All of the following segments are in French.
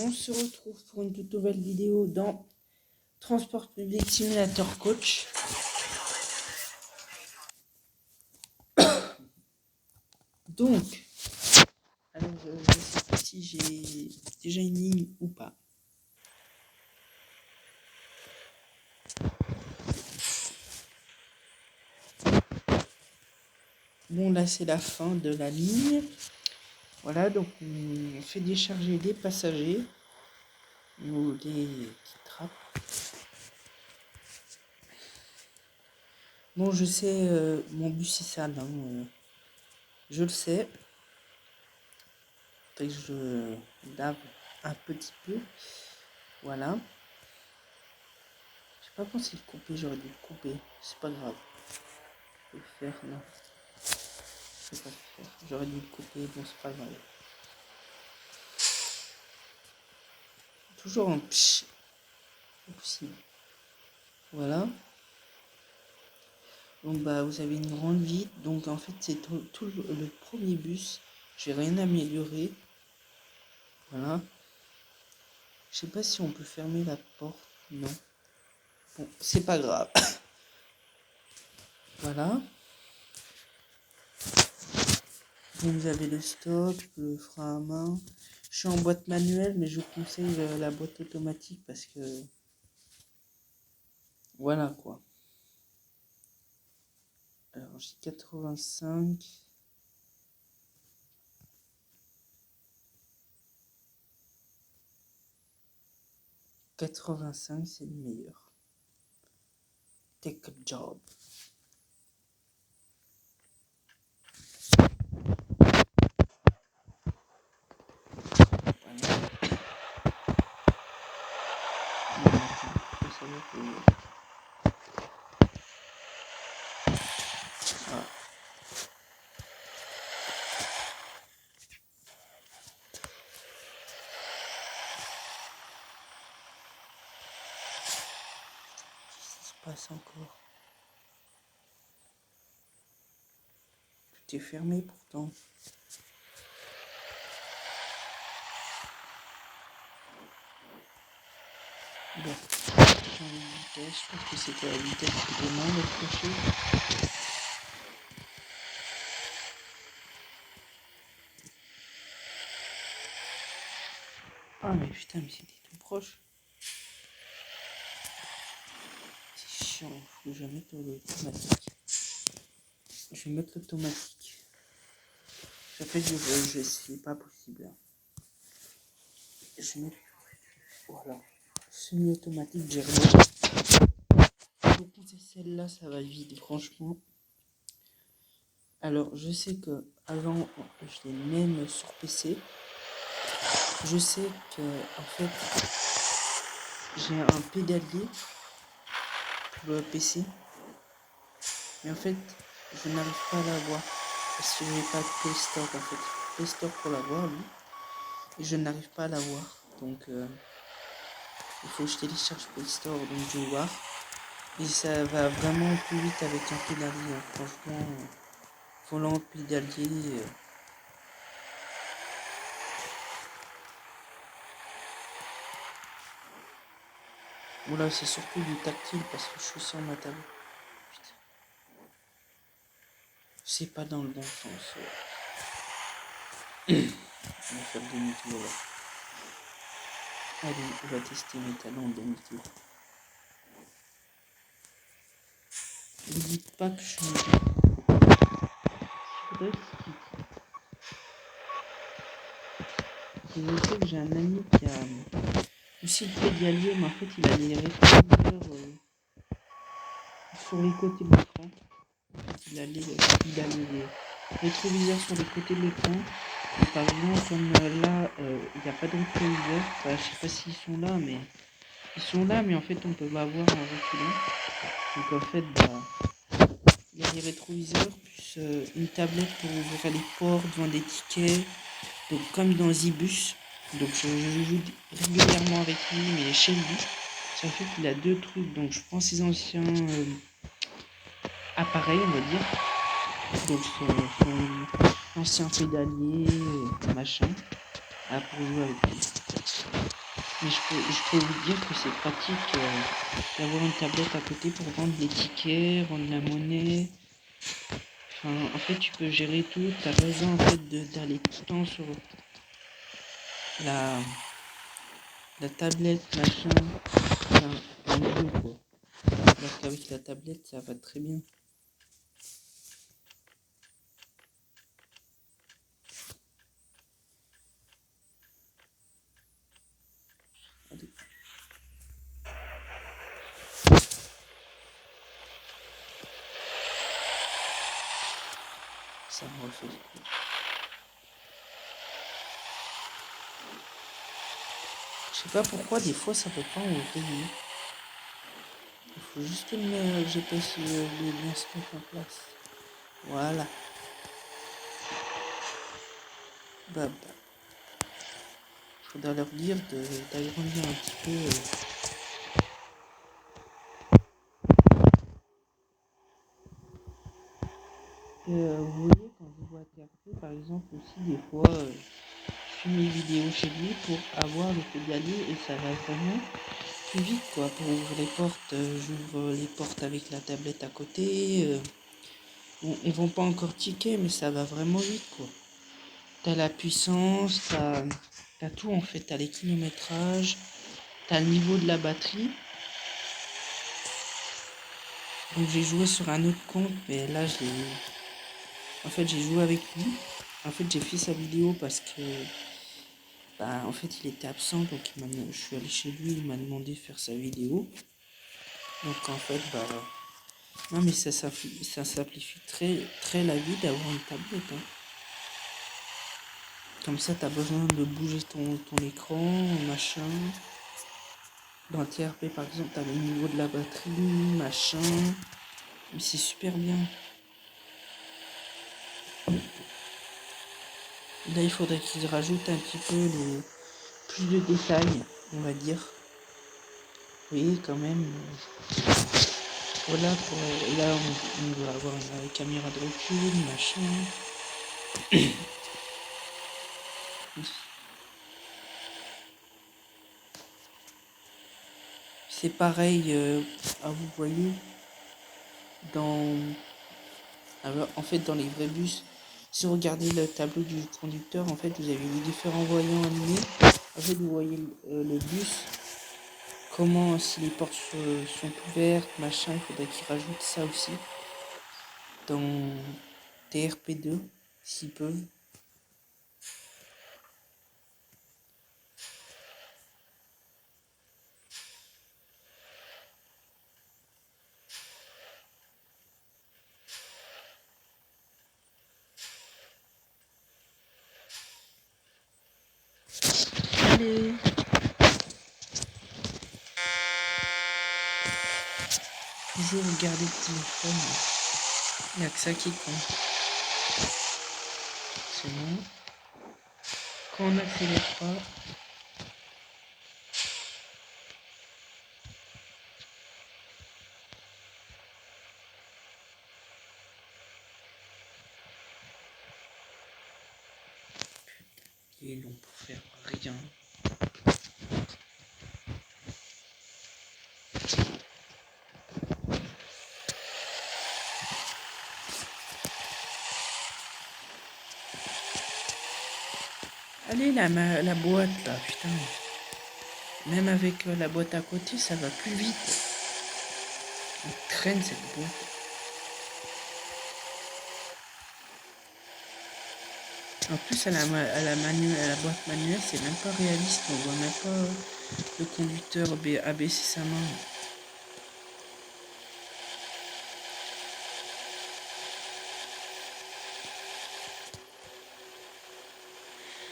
On se retrouve pour une toute nouvelle vidéo dans Transport Public Simulator Coach. Donc, alors je ne sais pas si j'ai déjà une ligne ou pas. Bon, là c'est la fin de la ligne. Voilà, donc on fait décharger les passagers ou les petites trappes. Bon, je sais, mon bus est sale, hein, je le sais. Après, je lave un petit peu. Voilà. J'ai pas pensé le couper, j'aurais dû le couper. C'est pas grave. Je vais le faire, non. Je vais pas le faire. J'aurais dû le couper, bon, c'est pas grave. Toujours un psh. Impossible. Voilà. Donc bah vous avez une grande vide, donc en fait c'est tout le premier bus, j'ai rien amélioré. Voilà. Je sais pas si on peut fermer la porte, non. Bon, c'est pas grave. Voilà. Donc vous avez le stop, le frein à main. Je suis en boîte manuelle, mais je vous conseille la boîte automatique parce que voilà quoi. Alors j'ai 85. 85, c'est le meilleur. Take a job. Passe encore. Tout est fermé pourtant. Bon, changer de vitesse, je pense que c'était la vitesse que demande autre chose. Ah mais putain, mais c'était tout proche. C'est chiant, faut que je mette l'automatique. Je vais mettre l'automatique. En fait, c'est pas possible. Je vais mettre, voilà, semi-automatique, j'ai rien. Donc c'est celle-là, ça va vite, franchement. Alors, je sais que avant, je l'ai même sur PC. Je sais que, en fait, j'ai un pédalier pour le PC. Mais en fait, je n'arrive pas à l'avoir. Parce que je n'ai pas de Play Store, en fait. Play Store pour l'avoir, lui. Et je n'arrive pas à l'avoir. Donc, il faut que je télécharge Play Store, donc je vais voir. Et ça va vraiment plus vite avec un pédalier. Hein. Franchement, volant pédalier. Voilà, c'est surtout du tactile parce que je suis sur ma table. Putain. C'est pas dans le bon sens. On va faire demi-tour là. Allez, on va tester mes talons en demi-tour. Ne dites pas que je suis... Je sais que j'ai un ami qui a aussi le pédalier, mais en fait il a les rétroviseurs sur les côtés de l'écran. Il a les rétroviseurs sur les côtés de l'écran. Et par exemple, comme là, il n'y a pas de rétroviseur. Enfin, je sais pas s'ils sont là, mais ils sont là, mais en fait on peut pas voir en reculant. Donc en fait, il y a des rétroviseurs plus une tablette pour ouvrir les portes, vendre des tickets. Donc comme dans Zibus. Donc je joue régulièrement avec lui, mais chez lui. Ça fait qu'il a deux trucs. Donc je prends ses anciens appareils, on va dire. Donc son ancien pédalier, machin. Pour jouer avec lui. Mais je peux vous dire que c'est pratique d'avoir une tablette à côté pour vendre les tickets, rendre la monnaie. Enfin, en fait, tu peux gérer tout. T'as pas besoin en fait d'aller tout le temps sur la, la tablette, machin. Enfin, en jeu, quoi. Alors qu'avec la tablette, ça va très bien. Ça me refait le coup. Je sais pas pourquoi, des fois, ça peut pas ouvrir. Il faut juste le GPS bien se mettre en place. Voilà. Bah. Faudra leur dire d'agrandir un petit peu. Vous voyez, quand je vois TRP, par exemple, aussi, des fois, je fais mes vidéos chez lui pour avoir le pédalier et ça va vraiment plus vite, quoi. Pour ouvrir les portes, j'ouvre les portes avec la tablette à côté. Bon, ils vont pas encore ticker, mais ça va vraiment vite, quoi. T'as la puissance, t'as tout en fait, t'as les kilométrages, t'as le niveau de la batterie. Donc j'ai joué sur un autre compte, mais là en fait j'ai joué avec lui. En fait j'ai fait sa vidéo parce que en fait il était absent, donc je suis allé chez lui, il m'a demandé de faire sa vidéo. Donc en fait non mais ça simplifie très très la vie d'avoir une tablette. Hein. Comme ça t'as besoin de bouger ton écran, machin. Dans TRP par exemple, t'as le niveau de la batterie, machin. Mais c'est super bien. Là, il faudrait qu'ils rajoutent un petit peu plus de détails, on va dire. Oui, quand même. Voilà, là, on doit avoir une caméra de recul, machin. C'est pareil, vous voyez, en fait, dans les vrais bus, si vous regardez le tableau du conducteur, en fait, vous avez les différents voyants animés. En fait, vous voyez le bus, comment, si les portes sont ouvertes, machin, il faudrait qu'ils rajoutent ça aussi dans TRP2, s'ils peuvent. Allez. Toujours regarder le téléphone. Il n'y a que ça qui compte. C'est bon. Quand on n'accélère pas, il est long pour faire rien. Allez, la boîte là, putain. Même avec la boîte à côté, ça va plus vite. Elle traîne cette boîte. En plus, à la boîte manuelle, c'est même pas réaliste. On voit même pas le conducteur abaisser sa main.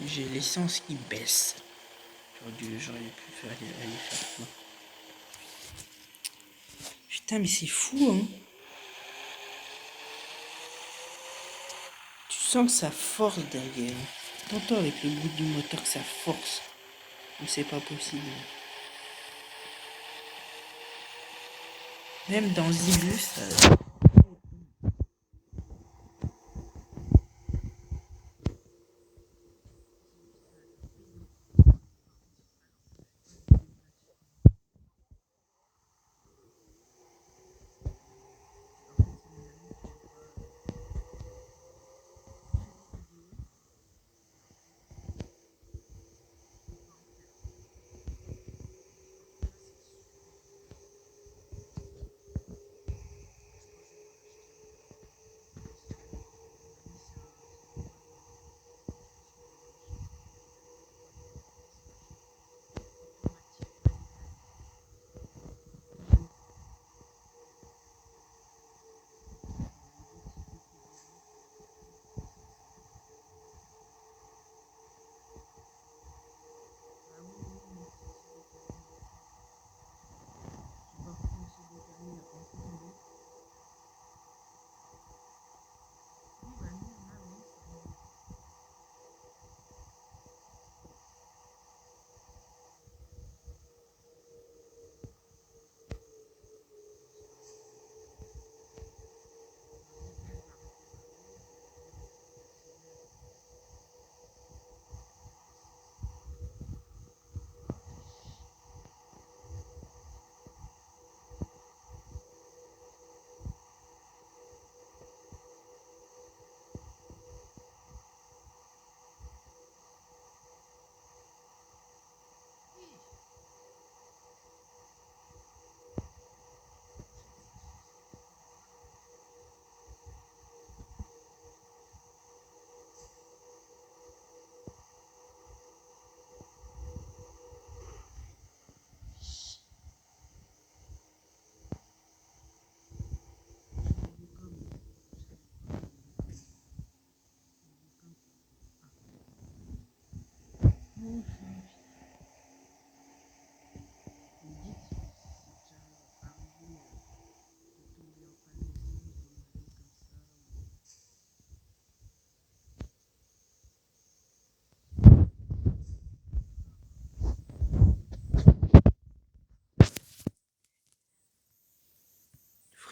J'ai l'essence qui baisse. J'aurais pu aller faire quoi. Putain, mais c'est fou, hein. Tu sens que ça force derrière. T'entends avec le bruit du moteur que ça force. Mais c'est pas possible. Même dans Zibus,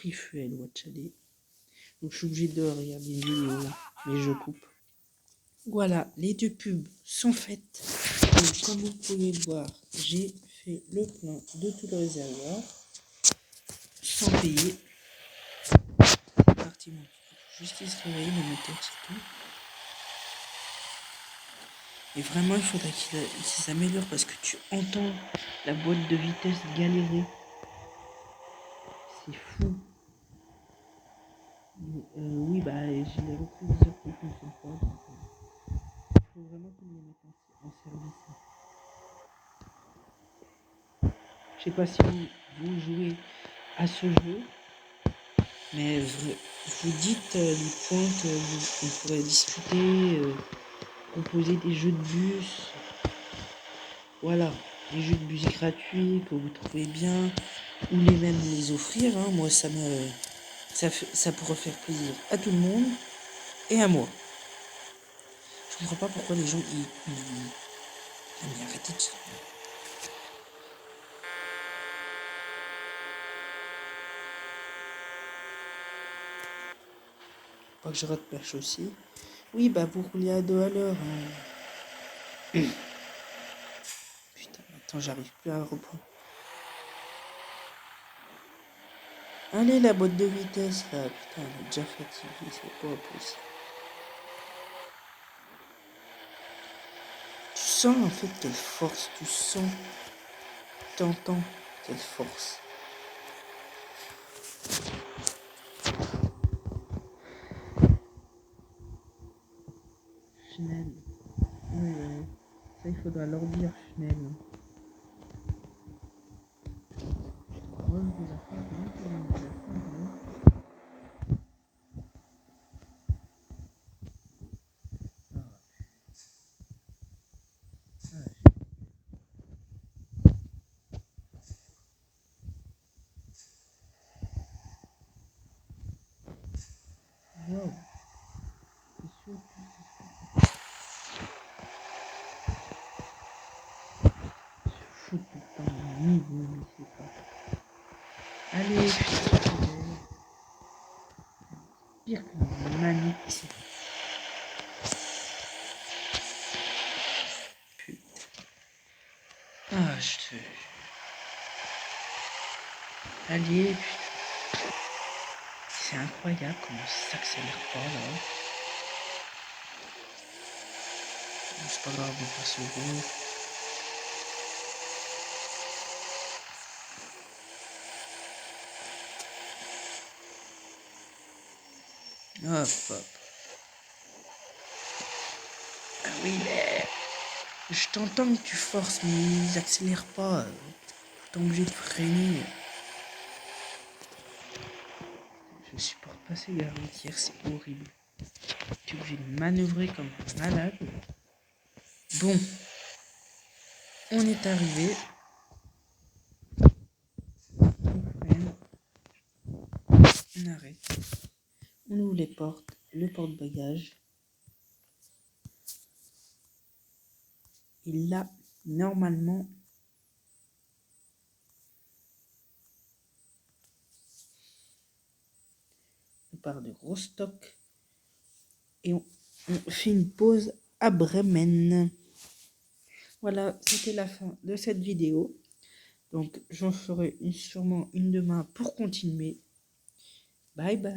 Rifuel Watchalé. Donc je suis obligé de regarder une vidéo, mais je coupe. Voilà, les 2 pubs sont faites. Donc, comme vous pouvez le voir, j'ai fait le plein de tout le réservoir sans payer. C'est parti, mon petit. Juste qu'il se réveille, le moteur, c'est tout. Et vraiment, il faudrait qu'il s'améliore parce que tu entends la boîte de vitesse galérer. C'est fou. Oui, bah, j'ai les rétroviseurs qui ne fonctionnent pas. Donc, il faut vraiment qu'ils les mettent en service. Je sais pas si vous jouez à ce jeu, mais vous dites les points qu'on pourrait discuter, proposer des jeux de bus. Voilà, des jeux de bus gratuits que vous trouvez bien, ou même les offrir. Hein. Moi, ça pourrait faire plaisir à tout le monde et à moi. Je comprends pas pourquoi les gens Ah, mais arrêtez de... Pas que je rate perche aussi. Oui, bah vous roulez à 2 à l'heure. Hein. Putain, attends, j'arrive plus à reprendre. Allez, la boîte de vitesse, là. Putain, elle est déjà fatiguée, c'est pas possible. Tu sens, en fait, quelle force. Tu sens, t'entends quelle force. Chanel. Ouais. Ça, il faudra leur dire, Chanel. Wow. C'est sûr que c'est fou tout le temps. Ni vous, ni c'est pas. Allez, putain. Pire qu'une manip ici. Putain. Ah, je te... Allez, putain. C'est incroyable comment ça s'accélère pas là. C'est pas grave, on passe au gros. Hop, hop. Ah oui, mais... Je t'entends que tu forces, mais ils accélèrent pas. T'es obligé de freiner. Je supporte pas ces gars routières, c'est horrible. Tu es obligé de manœuvrer comme un malade. Bon. On est arrivé. On freine. On arrête. On ouvre les portes. Le porte-bagages. Et là, normalement... On part de Rostock. Et on fait une pause à Bremen. Voilà, c'était la fin de cette vidéo. Donc, j'en ferai sûrement une demain pour continuer. Bye bye.